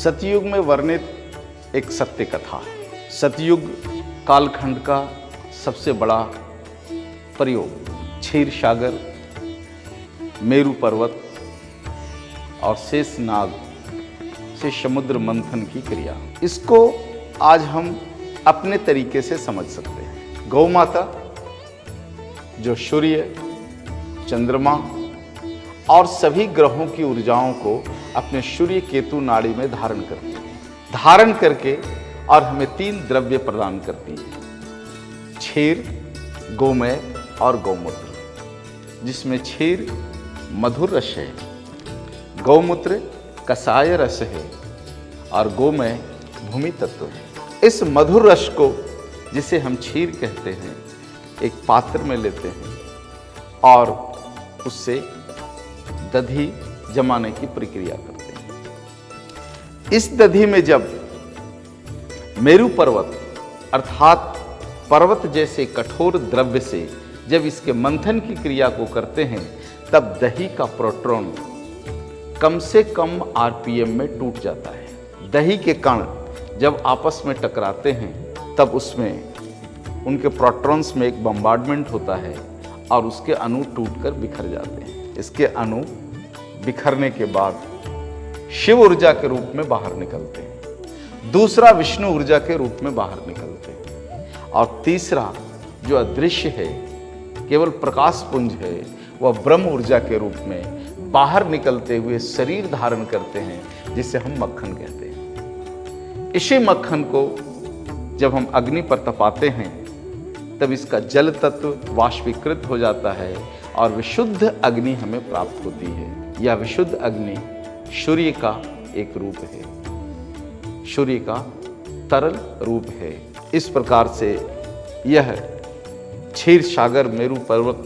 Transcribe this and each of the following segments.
सतयुग में वर्णित एक सत्य कथा। सतयुग कालखंड का सबसे बड़ा प्रयोग क्षीर सागर, मेरु पर्वत और शेषनाग से समुद्र मंथन की क्रिया, इसको आज हम अपने तरीके से समझ सकते हैं। गौ माता जो सूर्य, चंद्रमा और सभी ग्रहों की ऊर्जाओं को अपने सूर्य केतु नाड़ी में धारण करती है, धारण करके और हमें 3 द्रव्य प्रदान करती है, क्षीर, गोमय और गौमूत्र। जिसमें क्षीर मधुर रस है, गौमूत्र कसाय रस है और गोमय भूमि तत्व है। इस मधुर रस को, जिसे हम क्षीर कहते हैं, एक पात्र में लेते हैं और उससे दधी जमाने की प्रक्रिया करते हैं। इस दधी में जब मेरु पर्वत अर्थात पर्वत जैसे कठोर द्रव्य से जब इसके मंथन की क्रिया को करते हैं, तब दही का प्रोटॉन कम से कम आरपीएम में टूट जाता है। दही के कण जब आपस में टकराते हैं, तब उसमें उनके प्रोटॉन्स में एक बम्बार्डमेंट होता है और उसके अणु टूटकर बिखर जाते हैं। इसके अणु बिखरने के बाद शिव ऊर्जा के रूप में बाहर निकलते हैं, दूसरा विष्णु ऊर्जा के रूप में बाहर निकलते हैं और तीसरा जो अदृश्य है, केवल प्रकाश पुंज है, वह ब्रह्म ऊर्जा के रूप में बाहर निकलते हुए शरीर धारण करते हैं, जिसे हम मक्खन कहते हैं। इसी मक्खन को जब हम अग्नि पर तपाते हैं, तब इसका जल तत्व वाष्पीकृत हो जाता है और विशुद्ध अग्नि हमें प्राप्त होती है। यह विशुद्ध अग्नि सूर्य का एक रूप है, सूर्य का तरल रूप है। इस प्रकार से यह क्षीर सागर मेरु पर्वत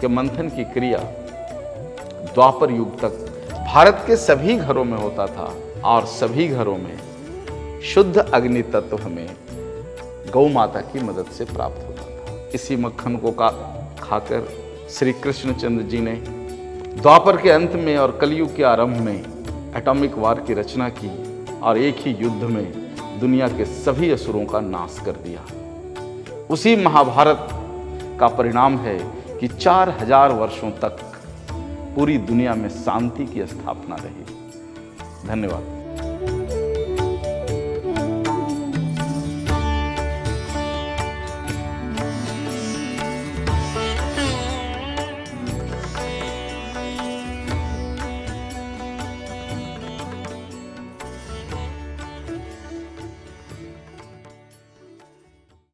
के मंथन की क्रिया द्वापर युग तक भारत के सभी घरों में होता था और सभी घरों में शुद्ध अग्नि तत्व हमें गौ माता की मदद से प्राप्त होता था। इसी मक्खन को खाकर श्री कृष्णचंद्र जी ने द्वापर के अंत में और कलयुग के आरंभ में एटॉमिक वार की रचना की और एक ही युद्ध में दुनिया के सभी असुरों का नाश कर दिया। उसी महाभारत का परिणाम है कि 4000 वर्षों तक पूरी दुनिया में शांति की स्थापना रही। धन्यवाद।